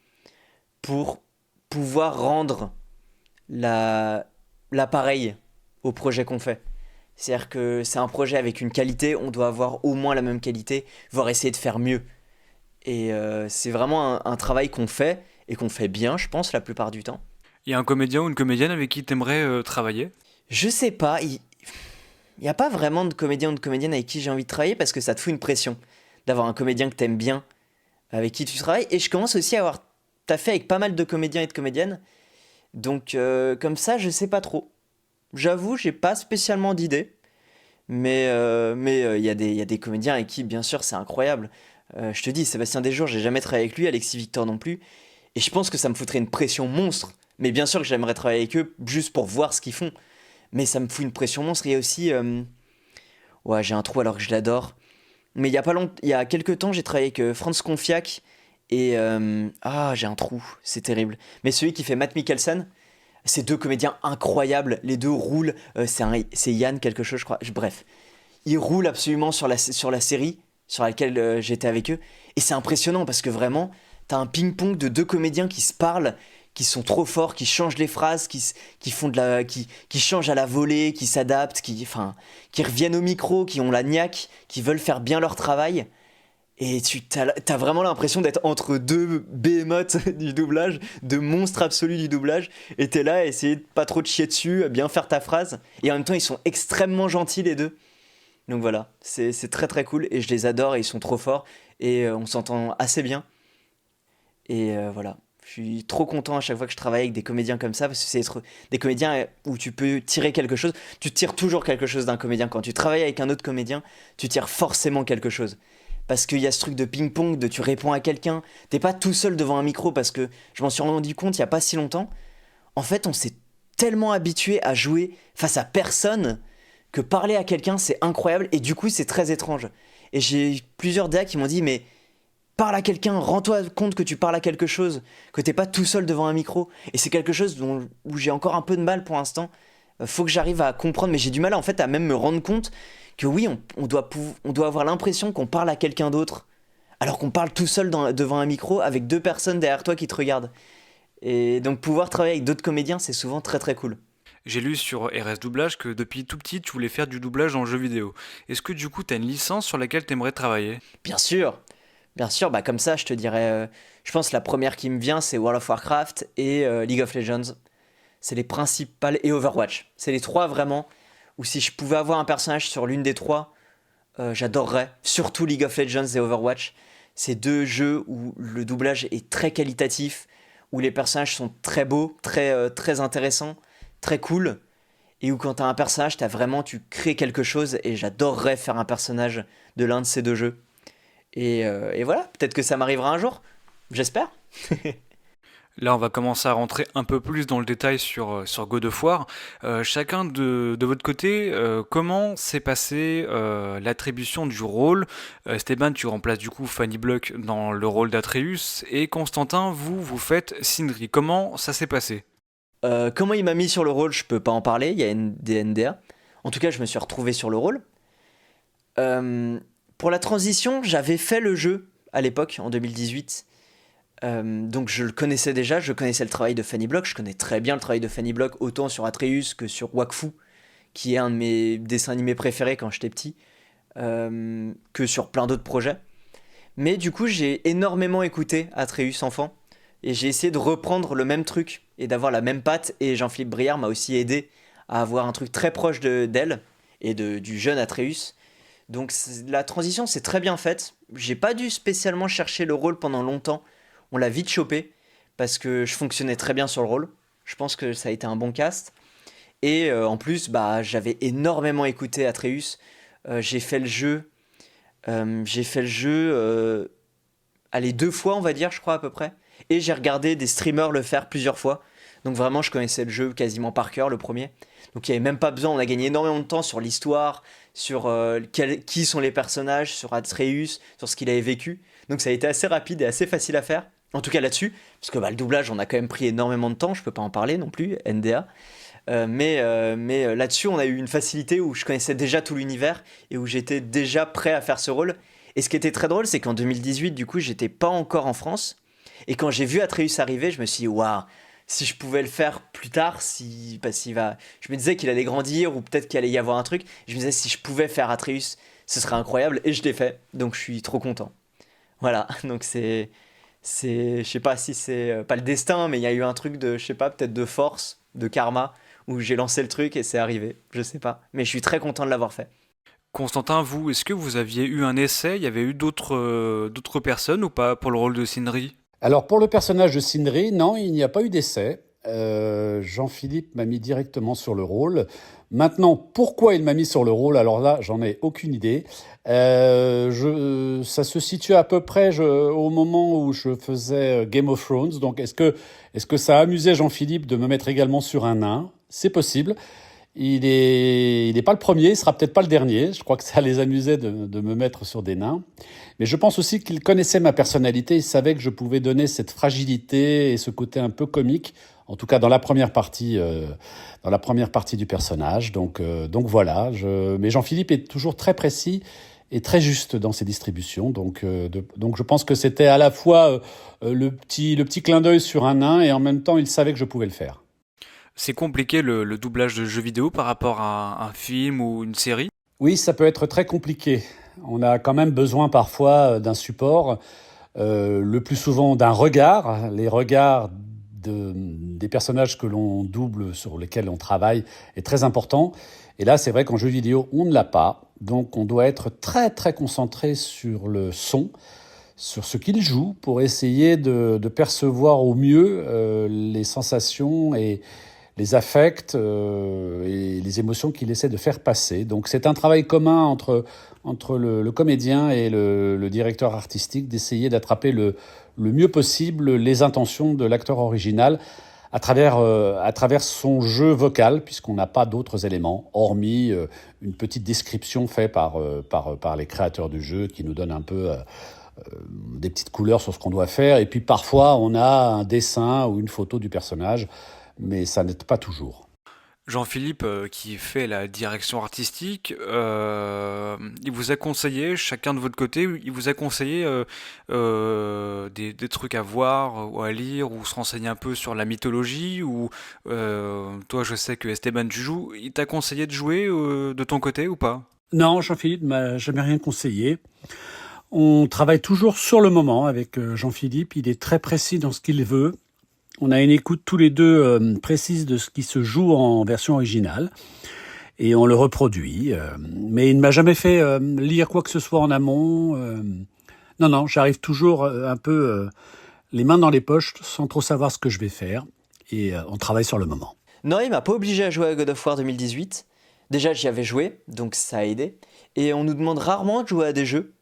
pour pouvoir rendre l'appareil au projet qu'on fait. C'est-à-dire que c'est un projet avec une qualité, on doit avoir au moins la même qualité, voire essayer de faire mieux. Et c'est vraiment un travail qu'on fait, et qu'on fait bien, je pense, la plupart du temps. Il y a un comédien ou une comédienne avec qui t'aimerais travailler? Je sais pas, il n'y a pas vraiment de comédien ou de comédienne avec qui j'ai envie de travailler, parce que ça te fout une pression d'avoir un comédien que t'aimes bien, avec qui tu travailles. Et je commence aussi à avoir taffé avec pas mal de comédiens et de comédiennes. Donc comme ça, je sais pas trop. J'avoue, j'ai pas spécialement d'idée. Mais il y a des comédiens avec qui, bien sûr, c'est incroyable. Je te dis, Sébastien Desjours, j'ai jamais travaillé avec lui, Alexis Victor non plus. Et je pense que ça me foutrait une pression monstre. Mais bien sûr que j'aimerais travailler avec eux juste pour voir ce qu'ils font. Mais ça me fout une pression monstre. Il y a aussi... Ouais, j'ai un trou alors que je l'adore. Mais il y a quelques temps, j'ai travaillé avec Franz Confiac. Et... j'ai un trou, c'est terrible. Mais celui qui fait Matt Mikkelsen, ces deux comédiens incroyables. Les deux roulent. C'est Yann quelque chose, je crois. Bref. Ils roulent absolument sur la série sur laquelle j'étais avec eux. Et c'est impressionnant parce que vraiment, t'as un ping-pong de deux comédiens qui se parlent, qui sont trop forts, qui changent les phrases, qui changent à la volée, qui s'adaptent, qui reviennent au micro, qui ont la niaque, qui veulent faire bien leur travail. Et t'as vraiment l'impression d'être entre deux behemoths du doublage, deux monstres absolus du doublage. Et t'es là à essayer de pas trop te chier dessus, à bien faire ta phrase. Et en même temps, ils sont extrêmement gentils les deux. Donc voilà, c'est très très cool et je les adore et ils sont trop forts et on s'entend assez bien. Et voilà, je suis trop content à chaque fois que je travaille avec des comédiens comme ça parce que c'est des comédiens où tu peux tirer quelque chose. Tu tires toujours quelque chose d'un comédien. Quand tu travailles avec un autre comédien, tu tires forcément quelque chose. Parce qu'il y a ce truc de ping-pong, de tu réponds à quelqu'un, t'es pas tout seul devant un micro parce que je m'en suis rendu compte il y a pas si longtemps. En fait, on s'est tellement habitué à jouer face à personne que parler à quelqu'un c'est incroyable et du coup c'est très étrange. Et j'ai plusieurs DA qui m'ont dit mais parle à quelqu'un, rends-toi compte que tu parles à quelque chose, que t'es pas tout seul devant un micro. Et c'est quelque chose où j'ai encore un peu de mal pour l'instant. Faut que j'arrive à comprendre, mais j'ai du mal en fait à même me rendre compte que oui, on doit avoir l'impression qu'on parle à quelqu'un d'autre, alors qu'on parle tout seul devant un micro avec deux personnes derrière toi qui te regardent. Et donc pouvoir travailler avec d'autres comédiens c'est souvent très très cool. J'ai lu sur RS Doublage que depuis tout petit, tu voulais faire du doublage en jeu vidéo. Est-ce que du coup, tu as une licence sur laquelle tu aimerais travailler? Bien sûr, bah comme ça je te dirais, je pense la première qui me vient c'est World of Warcraft et League of Legends. C'est les principales, et Overwatch. C'est les trois vraiment, où si je pouvais avoir un personnage sur l'une des trois, j'adorerais. Surtout League of Legends et Overwatch. C'est deux jeux où le doublage est très qualitatif, où les personnages sont très beaux, très intéressants, très cool, et où quand t'as un personnage, tu crées quelque chose, et j'adorerais faire un personnage de l'un de ces deux jeux. Et voilà, peut-être que ça m'arrivera un jour, j'espère. Là, on va commencer à rentrer un peu plus dans le détail sur God of War. Chacun de votre côté, comment s'est passée l'attribution du rôle? Stéban, tu remplaces du coup Fanny Block dans le rôle d'Atreus, et Constantin, vous faites Sindri. Comment ça s'est passé? Comment il m'a mis sur le rôle, je peux pas en parler, il y a des NDA. En tout cas, je me suis retrouvé sur le rôle. Pour la transition, j'avais fait le jeu à l'époque, en 2018. Donc je le connaissais déjà, je connaissais le travail de Fanny Block, je connais très bien le travail de Fanny Block, autant sur Atreus que sur Wakfu, qui est un de mes dessins animés préférés quand j'étais petit, que sur plein d'autres projets. Mais du coup, j'ai énormément écouté Atreus enfant, et j'ai essayé de reprendre le même truc, et d'avoir la même patte, et Jean-Philippe Briard m'a aussi aidé à avoir un truc très proche d'elle, et du jeune Atreus. Donc la transition s'est très bien faite, j'ai pas dû spécialement chercher le rôle pendant longtemps, on l'a vite chopé, parce que je fonctionnais très bien sur le rôle, je pense que ça a été un bon cast, et en plus, j'avais énormément écouté Atreus, j'ai fait le jeu, allez, 2 fois on va dire, je crois à peu près, et j'ai regardé des streamers le faire plusieurs fois, Donc vraiment, je connaissais le jeu quasiment par cœur, le premier. Donc il n'y avait même pas besoin, on a gagné énormément de temps sur l'histoire, sur qui sont les personnages, sur Atreus, sur ce qu'il avait vécu. Donc ça a été assez rapide et assez facile à faire. En tout cas là-dessus, parce que le doublage, on a quand même pris énormément de temps, je peux pas en parler non plus, NDA. Mais là-dessus, on a eu une facilité où je connaissais déjà tout l'univers et où j'étais déjà prêt à faire ce rôle. Et ce qui était très drôle, c'est qu'en 2018, du coup, j'étais pas encore en France. Et quand j'ai vu Atreus arriver, je me suis dit, waouh, si je pouvais le faire plus tard, je me disais qu'il allait grandir ou peut-être qu'il allait y avoir un truc. Je me disais, si je pouvais faire Atreus, ce serait incroyable. Et je l'ai fait. Donc je suis trop content. Voilà. Donc je sais pas si c'est pas le destin, mais il y a eu un truc de, je sais pas, peut-être de force, de karma, où j'ai lancé le truc et c'est arrivé. Je sais pas. Mais je suis très content de l'avoir fait. Constantin, vous, est-ce que vous aviez eu un essai? Il y avait eu d'autres personnes ou pas pour le rôle de Sindri? Alors pour le personnage de Sindri, non, il n'y a pas eu d'essai. Jean-Philippe m'a mis directement sur le rôle. Maintenant, pourquoi il m'a mis sur le rôle? Alors là, j'en ai aucune idée. Ça se situe à peu près au moment où je faisais Game of Thrones. Donc est-ce que ça a amusé Jean-Philippe de me mettre également sur un nain? C'est possible. Il est pas le premier, il sera peut-être pas le dernier. Je crois que ça les amusait de me mettre sur des nains. Mais je pense aussi qu'il connaissait ma personnalité. Il savait que je pouvais donner cette fragilité et ce côté un peu comique, en tout cas dans la première partie du personnage. Donc voilà. Mais Jean-Philippe est toujours très précis et très juste dans ses distributions. Donc je pense que c'était à la fois le petit clin d'œil sur un nain et en même temps il savait que je pouvais le faire. C'est compliqué le doublage de jeux vidéo par rapport à un film ou une série? Oui, ça peut être très compliqué. On a quand même besoin parfois d'un support, le plus souvent d'un regard. Les regards des personnages que l'on double, sur lesquels on travaille, est très important. Et là, c'est vrai qu'en jeu vidéo, on ne l'a pas. Donc, on doit être très, très concentré sur le son, sur ce qu'il joue, pour essayer de percevoir au mieux les sensations et les affects et les émotions qu'il essaie de faire passer. Donc c'est un travail commun entre le comédien et le directeur artistique, d'essayer d'attraper le mieux possible les intentions de l'acteur original à travers son jeu vocal, puisqu'on n'a pas d'autres éléments, hormis une petite description faite par les créateurs du jeu qui nous donne un peu des petites couleurs sur ce qu'on doit faire. Et puis parfois on a un dessin ou une photo du personnage, mais ça n'aide pas toujours. Jean-Philippe, qui fait la direction artistique, il vous a conseillé, chacun de votre côté, il vous a conseillé des trucs à voir ou à lire ou se renseigner un peu sur la mythologie ou toi, je sais que Esteban, tu joues, il t'a conseillé de jouer de ton côté ou pas? Non, Jean-Philippe m'a jamais rien conseillé. On travaille toujours sur le moment avec Jean-Philippe. Il est très précis dans ce qu'il veut. On a une écoute tous les deux précise de ce qui se joue en version originale et on le reproduit. Mais il ne m'a jamais fait lire quoi que ce soit en amont. Non, j'arrive toujours un peu les mains dans les poches sans trop savoir ce que je vais faire et on travaille sur le moment. Non, il m'a pas obligé à jouer à God of War 2018. Déjà, j'y avais joué, donc ça a aidé. Et on nous demande rarement de jouer à des jeux.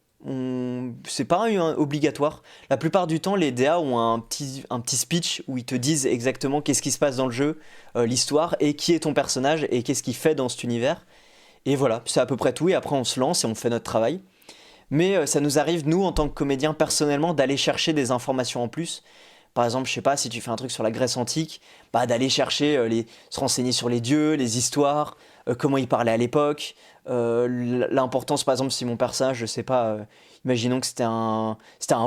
C'est pas obligatoire. La plupart du temps, les DA ont un petit speech où ils te disent exactement qu'est-ce qui se passe dans le jeu, l'histoire, et qui est ton personnage, et qu'est-ce qu'il fait dans cet univers. Et voilà, c'est à peu près tout, et après on se lance et on fait notre travail. Mais ça nous arrive, nous, en tant que comédiens, personnellement, d'aller chercher des informations en plus. Par exemple, je sais pas, si tu fais un truc sur la Grèce antique, d'aller chercher, se renseigner sur les dieux, les histoires, comment ils parlaient à l'époque, l'importance, par exemple, si mon personnage, je sais pas, imaginons que c'était un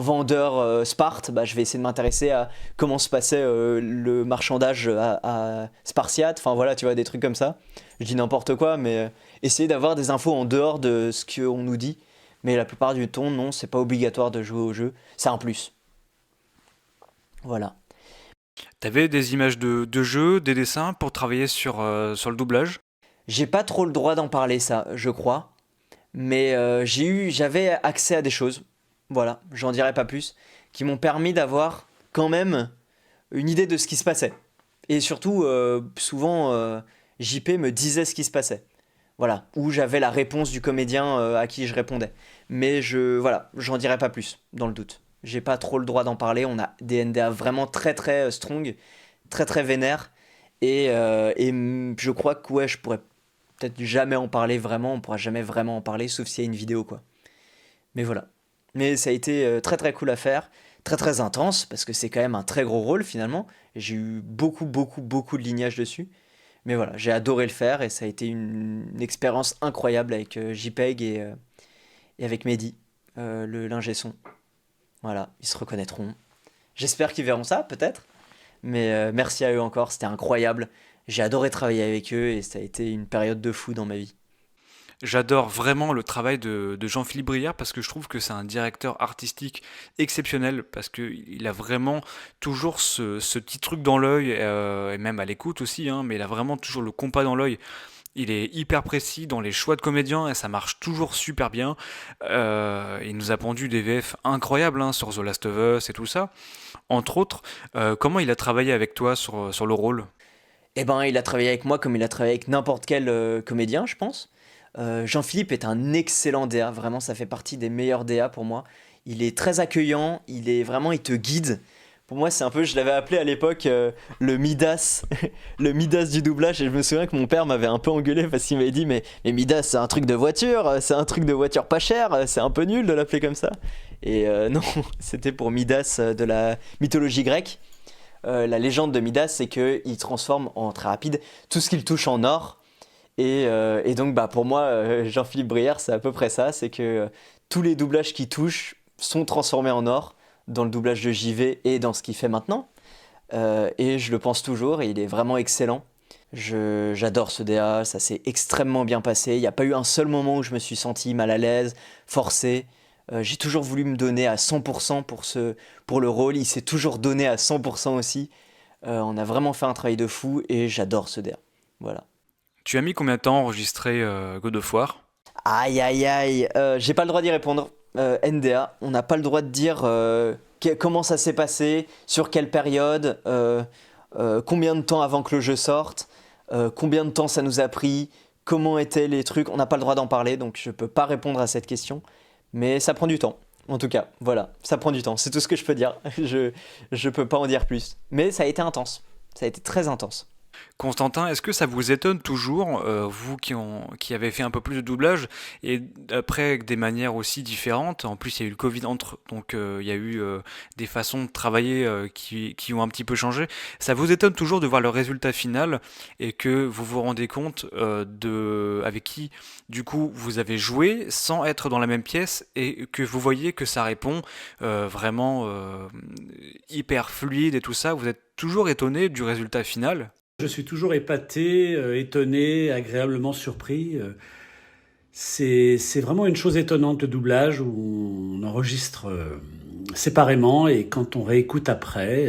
vendeur Sparte, je vais essayer de m'intéresser à comment se passait le marchandage à Spartiate, enfin voilà, tu vois, des trucs comme ça. Je dis n'importe quoi, mais essayer d'avoir des infos en dehors de ce qu'on nous dit. Mais la plupart du temps, non, c'est pas obligatoire de jouer au jeu, c'est un plus. Voilà. T'avais des images de jeux, des dessins pour travailler sur le doublage? J'ai pas trop le droit d'en parler, ça, je crois. Mais j'avais accès à des choses, voilà, j'en dirai pas plus, qui m'ont permis d'avoir quand même une idée de ce qui se passait. Et surtout, souvent, JP me disait ce qui se passait. Voilà, où j'avais la réponse du comédien à qui je répondais. Mais voilà, j'en dirai pas plus, dans le doute. J'ai pas trop le droit d'en parler, on a des NDA vraiment très très strong, très très vénère. Je crois que ouais, je pourrais peut-être jamais en parler vraiment, on pourra jamais vraiment en parler, sauf s'il y a une vidéo, quoi. Mais voilà. Mais ça a été très très cool à faire, très très intense, parce que c'est quand même un très gros rôle finalement. J'ai eu beaucoup beaucoup beaucoup de lignages dessus. Mais voilà, j'ai adoré le faire et ça a été une expérience incroyable avec JPEG et avec Mehdi, le l'ingé son. Voilà, ils se reconnaîtront. J'espère qu'ils verront ça, peut-être. Mais merci à eux encore, c'était incroyable. J'ai adoré travailler avec eux et ça a été une période de fou dans ma vie. J'adore vraiment le travail de Jean-Philippe Brière parce que je trouve que c'est un directeur artistique exceptionnel parce qu'il a vraiment toujours ce petit truc dans l'œil et même à l'écoute aussi, hein, mais il a vraiment toujours le compas dans l'œil. Il est hyper précis dans les choix de comédiens et ça marche toujours super bien. Il nous a pondu des VF incroyables hein, sur The Last of Us et tout ça. Entre autres, comment il a travaillé avec toi sur le rôle? Eh ben, il a travaillé avec moi comme il a travaillé avec n'importe quel comédien, je pense. Jean-Philippe est un excellent DA, vraiment, ça fait partie des meilleurs DA pour moi. Il est très accueillant, il te guide. Pour moi, c'est un peu, je l'avais appelé à l'époque le Midas, le Midas du doublage. Et je me souviens que mon père m'avait un peu engueulé parce qu'il m'avait dit mais Midas, c'est un truc de voiture, c'est un truc de voiture pas cher, c'est un peu nul de l'appeler comme ça. Et non, c'était pour Midas de la mythologie grecque. La légende de Midas, c'est qu'il transforme en très rapide tout ce qu'il touche en or. Et donc, bah, pour moi, Jean-Philippe Brière, c'est à peu près ça. C'est que tous les doublages qu'il touche sont transformés en or dans le doublage de JV et dans ce qu'il fait maintenant. Et je le pense toujours et il est vraiment excellent. J'adore ce DA, ça s'est extrêmement bien passé. Il n'y a pas eu un seul moment où je me suis senti mal à l'aise, forcé. J'ai toujours voulu me donner à 100% pour le rôle. Il s'est toujours donné à 100% aussi. On a vraiment fait un travail de fou et j'adore ce DA. Voilà. Tu as mis combien de temps à enregistrer God of War? Aïe aïe aïe, j'ai pas le droit d'y répondre. NDA, on n'a pas le droit de dire comment ça s'est passé, sur quelle période, combien de temps avant que le jeu sorte, combien de temps ça nous a pris, comment étaient les trucs. On n'a pas le droit d'en parler, donc je peux pas répondre à cette question. Mais ça prend du temps. En tout cas, voilà, ça prend du temps. C'est tout ce que je peux dire. Je peux pas en dire plus. Mais ça a été intense. Ça a été très intense. Constantin, est-ce que ça vous étonne toujours, vous qui avez fait un peu plus de doublage, et après avec des manières aussi différentes, en plus il y a eu le Covid entre, donc il y a eu des façons de travailler qui ont un petit peu changé, ça vous étonne toujours de voir le résultat final et que vous vous rendez compte avec qui du coup vous avez joué sans être dans la même pièce et que vous voyez que ça répond vraiment hyper fluide et tout ça, vous êtes toujours étonné du résultat final? Je suis toujours épaté, étonné, agréablement surpris. C'est vraiment une chose étonnante le doublage où on enregistre séparément et quand on réécoute après,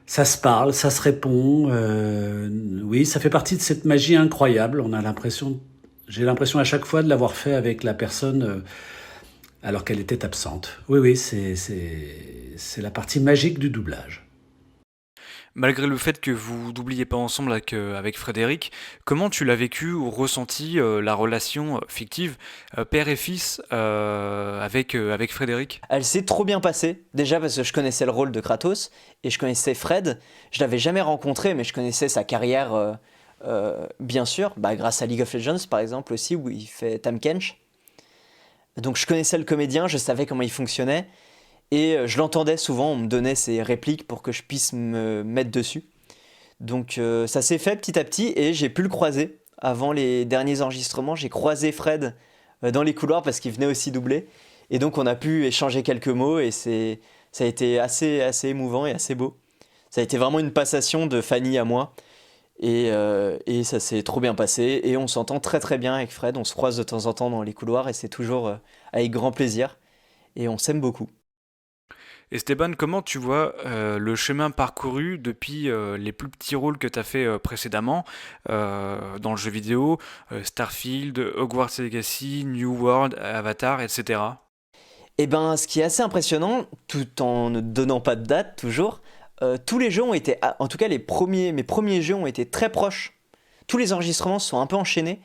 ça se parle, ça se répond. Oui, ça fait partie de cette magie incroyable. J'ai l'impression à chaque fois de l'avoir fait avec la personne alors qu'elle était absente. Oui, c'est la partie magique du doublage. Malgré le fait que vous doubliez pas ensemble avec Frédéric, comment tu l'as vécu ou ressenti la relation fictive père et fils avec Frédéric? Elle s'est trop bien passée, déjà parce que je connaissais le rôle de Kratos et je connaissais Fred. Je l'avais jamais rencontré, mais je connaissais sa carrière, bien sûr, grâce à League of Legends par exemple aussi, où il fait Tahm Kench. Donc je connaissais le comédien, je savais comment il fonctionnait. Et je l'entendais souvent, on me donnait ses répliques pour que je puisse me mettre dessus. Donc ça s'est fait petit à petit et j'ai pu le croiser. Avant les derniers enregistrements, j'ai croisé Fred dans les couloirs parce qu'il venait aussi doubler. Et donc on a pu échanger quelques mots et ça a été assez émouvant et assez beau. Ça a été vraiment une passation de Fanny à moi. Et ça s'est trop bien passé. Et on s'entend très très bien avec Fred. On se croise de temps en temps dans les couloirs et c'est toujours avec grand plaisir. Et on s'aime beaucoup. Esteban, comment tu vois le chemin parcouru depuis les plus petits rôles que tu as fait précédemment dans le jeu vidéo, Starfield, Hogwarts Legacy, New World, Avatar, etc. Eh ben, ce qui est assez impressionnant, tout en ne donnant pas de date toujours, tous les jeux ont été, en tout cas mes premiers jeux ont été très proches. Tous les enregistrements se sont un peu enchaînés,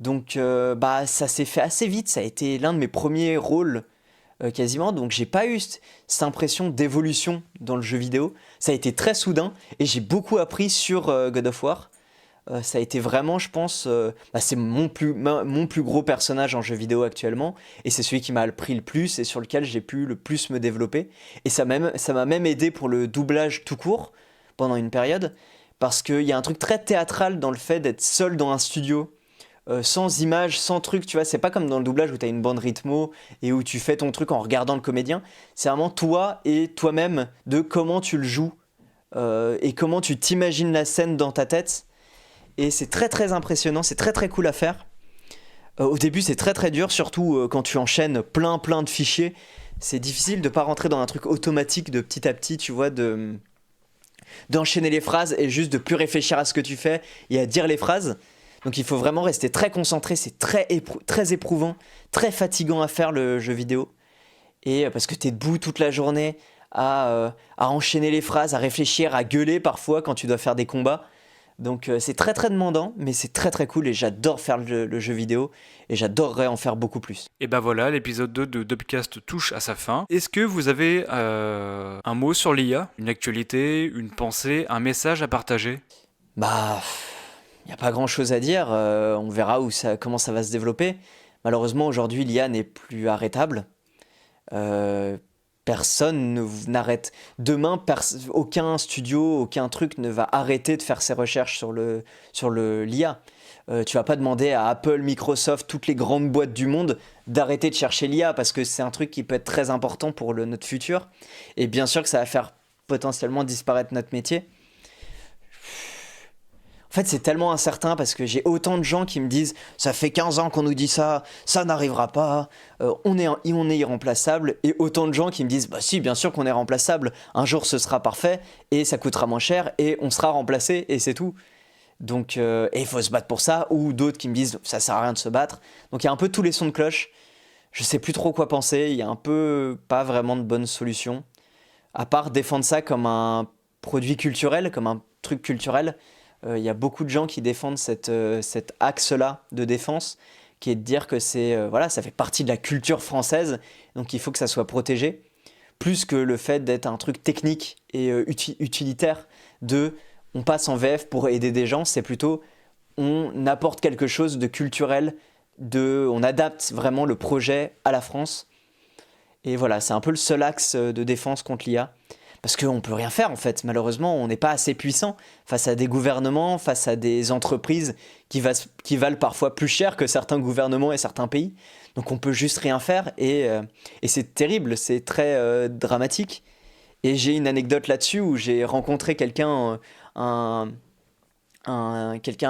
donc ça s'est fait assez vite. Ça a été l'un de mes premiers rôles quasiment, donc j'ai pas eu cette impression d'évolution dans le jeu vidéo. Ça a été très soudain et j'ai beaucoup appris sur God of War. Ça a été vraiment, je pense, c'est mon plus gros personnage en jeu vidéo actuellement, et c'est celui qui m'a appris le plus et sur lequel j'ai pu le plus me développer. Et ça m'a même aidé pour le doublage tout court pendant une période, parce qu'il y a un truc très théâtral dans le fait d'être seul dans un studio, sans images, sans truc, tu vois. C'est pas comme dans le doublage où tu as une bande rythmo et où tu fais ton truc en regardant le comédien. C'est vraiment toi et toi-même, de comment tu le joues et comment tu t'imagines la scène dans ta tête. Et c'est très très impressionnant, c'est très très cool à faire. Au début c'est très très dur, surtout quand tu enchaînes plein de fichiers. C'est difficile de pas rentrer dans un truc automatique de petit à petit, tu vois, d'enchaîner les phrases et juste de plus réfléchir à ce que tu fais et à dire les phrases. Donc il faut vraiment rester très concentré, c'est très éprouvant, très fatigant à faire le jeu vidéo. Et parce que t'es debout toute la journée à enchaîner les phrases, à réfléchir, à gueuler parfois quand tu dois faire des combats. Donc c'est très très demandant, mais c'est très très cool et j'adore faire le jeu vidéo et j'adorerais en faire beaucoup plus. Et ben voilà, l'épisode 2 de Dubcast touche à sa fin. Est-ce que vous avez un mot sur l'IA, une actualité, une pensée, un message à partager ? Bah, il n'y a pas grand chose à dire, on verra comment ça va se développer. Malheureusement aujourd'hui l'IA n'est plus arrêtable. Personne n'arrête. Demain, aucun studio, aucun truc ne va arrêter de faire ses recherches sur l'IA. Tu vas pas demander à Apple, Microsoft, toutes les grandes boîtes du monde d'arrêter de chercher l'IA parce que c'est un truc qui peut être très important pour notre futur. Et bien sûr que ça va faire potentiellement disparaître notre métier. En fait, c'est tellement incertain parce que j'ai autant de gens qui me disent « ça fait 15 ans qu'on nous dit ça, ça n'arrivera pas, on est irremplaçable » et autant de gens qui me disent « bah si, bien sûr qu'on est remplaçable, un jour ce sera parfait et ça coûtera moins cher et on sera remplacé et c'est tout ». Donc, et il faut se battre pour ça, ou d'autres qui me disent « ça sert à rien de se battre ». Donc il y a un peu tous les sons de cloche, je sais plus trop quoi penser, il y a un peu pas vraiment de bonne solution, à part défendre ça comme un produit culturel, comme un truc culturel. Il y a beaucoup de gens qui défendent cet axe-là de défense, qui est de dire que ça fait partie de la culture française, donc il faut que ça soit protégé, plus que le fait d'être un truc technique et utilitaire on passe en VF pour aider des gens, c'est plutôt on apporte quelque chose de culturel, on adapte vraiment le projet à la France. Et voilà, c'est un peu le seul axe de défense contre l'IA. Parce qu'on ne peut rien faire en fait, malheureusement on n'est pas assez puissant face à des gouvernements, face à des entreprises qui valent parfois plus cher que certains gouvernements et certains pays. Donc on peut juste rien faire et c'est terrible, c'est très dramatique. Et j'ai une anecdote là-dessus où j'ai rencontré quelqu'un, un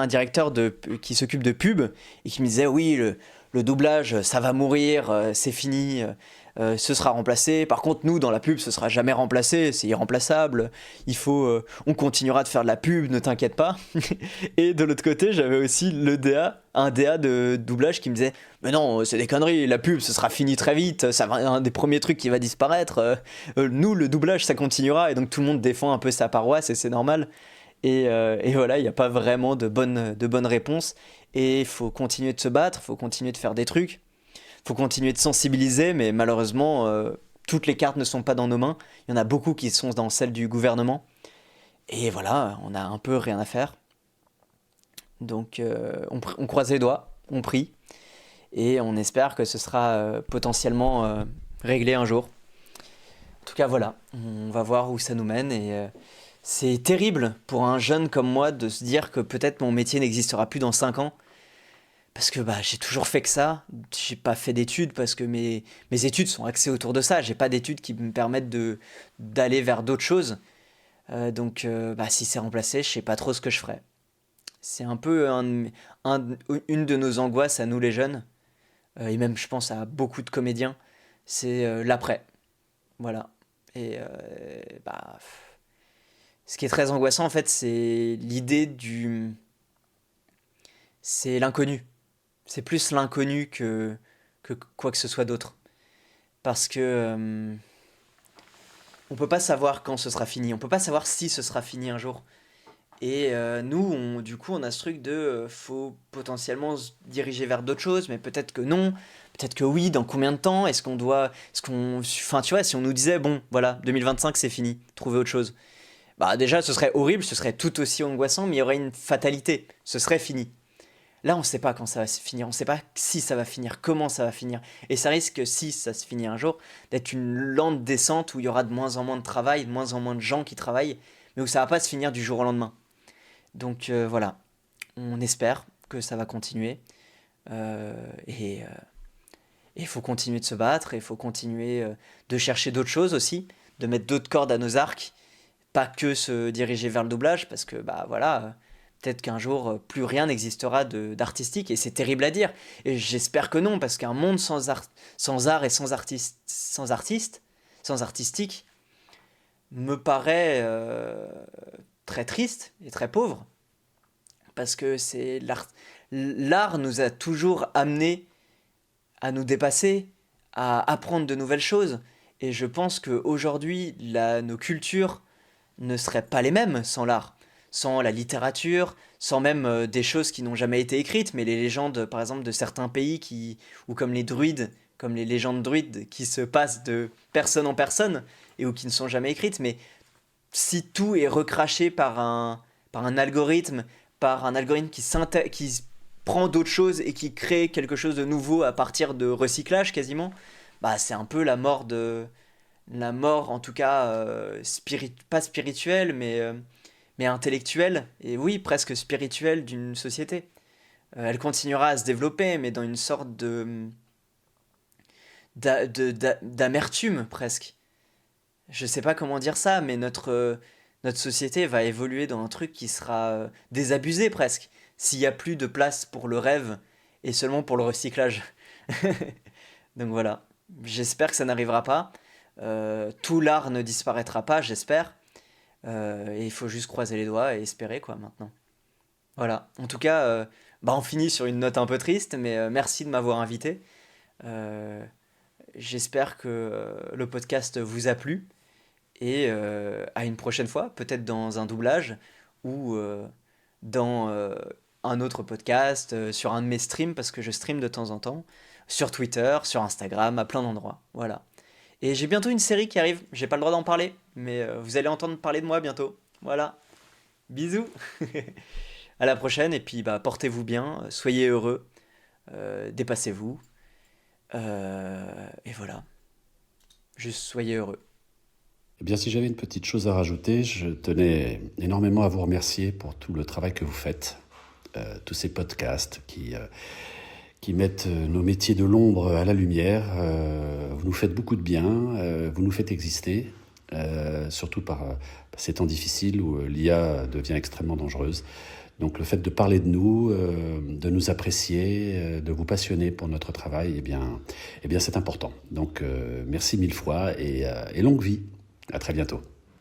directeur qui s'occupe de pub et qui me disait oui le doublage ça va mourir, c'est fini. Ce sera remplacé. Par contre, nous, dans la pub, ce sera jamais remplacé. C'est irremplaçable. On continuera de faire de la pub, ne t'inquiète pas. Et de l'autre côté, j'avais aussi un DA de doublage qui me disait mais non, c'est des conneries. La pub, ce sera fini très vite. Ça va un des premiers trucs qui va disparaître. Nous, le doublage, ça continuera. Et donc tout le monde défend un peu sa paroisse et c'est normal. Et voilà, il n'y a pas vraiment de bonne réponse. Et il faut continuer de se battre. Il faut continuer de faire des trucs. Faut continuer de sensibiliser, mais malheureusement, toutes les cartes ne sont pas dans nos mains. Il y en a beaucoup qui sont dans celles du gouvernement. Et voilà, on a un peu rien à faire. Donc, on croise les doigts, on prie, et on espère que ce sera potentiellement réglé un jour. En tout cas, voilà, on va voir où ça nous mène. Et c'est terrible pour un jeune comme moi de se dire que peut-être mon métier n'existera plus dans 5 ans. Parce que j'ai toujours fait que ça, j'ai pas fait d'études parce que mes études sont axées autour de ça, j'ai pas d'études qui me permettent d'aller vers d'autres choses. Donc si c'est remplacé, je sais pas trop ce que je ferai. C'est un peu une de nos angoisses à nous les jeunes, et même je pense à beaucoup de comédiens, c'est l'après. Voilà. Et ce qui est très angoissant en fait, c'est l'idée c'est l'inconnu. C'est plus l'inconnu que quoi que ce soit d'autre. Parce que on peut pas savoir quand ce sera fini. On peut pas savoir si ce sera fini un jour. Et nous, on a ce truc faut potentiellement se diriger vers d'autres choses, mais peut-être que non. peut-être que oui, dans combien de temps? Enfin, tu vois, si on nous disait, bon, voilà, 2025, c'est fini, trouvez autre chose. Bah, déjà, ce serait horrible, ce serait tout aussi angoissant, mais il y aurait une fatalité. Ce serait fini. Là, on ne sait pas quand ça va se finir, on ne sait pas si ça va finir, comment ça va finir. Et ça risque, si ça se finit un jour, d'être une lente descente où il y aura de moins en moins de travail, de moins en moins de gens qui travaillent, mais où ça ne va pas se finir du jour au lendemain. Donc voilà, on espère que ça va continuer. Et il faut continuer de se battre, il faut continuer de chercher d'autres choses aussi, de mettre d'autres cordes à nos arcs, pas que se diriger vers le doublage, parce que bah voilà, peut-être qu'un jour plus rien n'existera d'artistique, et c'est terrible à dire. Et j'espère que non, parce qu'un monde sans art et sans artistique, me paraît très triste et très pauvre, parce que l'art nous a toujours amené à nous dépasser, à apprendre de nouvelles choses. Et je pense qu'aujourd'hui, nos cultures ne seraient pas les mêmes sans l'art, sans la littérature, sans même des choses qui n'ont jamais été écrites, mais les légendes, par exemple, de certains pays ou comme les druides, comme les légendes druides qui se passent de personne en personne et ou qui ne sont jamais écrites. Mais si tout est recraché par un algorithme, qui prend d'autres choses et qui crée quelque chose de nouveau à partir de recyclage quasiment, bah c'est un peu la mort en tout cas pas spirituelle mais intellectuelle et oui presque spirituelle d'une société. Elle continuera à se développer mais dans une sorte d'amertume presque. Je sais pas comment dire ça, mais notre société va évoluer dans un truc qui sera désabusé presque, s'il n'y a plus de place pour le rêve et seulement pour le recyclage. Donc voilà, j'espère que ça n'arrivera pas. Tout l'art ne disparaîtra pas, j'espère. Et il faut juste croiser les doigts et espérer quoi maintenant. Voilà, en tout cas, on finit sur une note un peu triste, mais merci de m'avoir invité. J'espère que le podcast vous a plu. Et à une prochaine fois, peut-être dans un doublage ou dans un autre podcast, sur un de mes streams, parce que je stream de temps en temps, sur Twitter, sur Instagram, à plein d'endroits. Voilà. Et j'ai bientôt une série qui arrive, j'ai pas le droit d'en parler, mais vous allez entendre parler de moi bientôt. Voilà. Bisous. À la prochaine, et puis portez-vous bien, soyez heureux, dépassez-vous. Et voilà. Juste soyez heureux. Eh bien, si j'avais une petite chose à rajouter, je tenais énormément à vous remercier pour tout le travail que vous faites, tous ces podcasts qui mettent nos métiers de l'ombre à la lumière. Vous nous faites beaucoup de bien, vous nous faites exister, surtout par ces temps difficiles où l'IA devient extrêmement dangereuse. Donc le fait de parler de nous apprécier, de vous passionner pour notre travail, eh bien c'est important. Donc merci mille fois et longue vie. À très bientôt.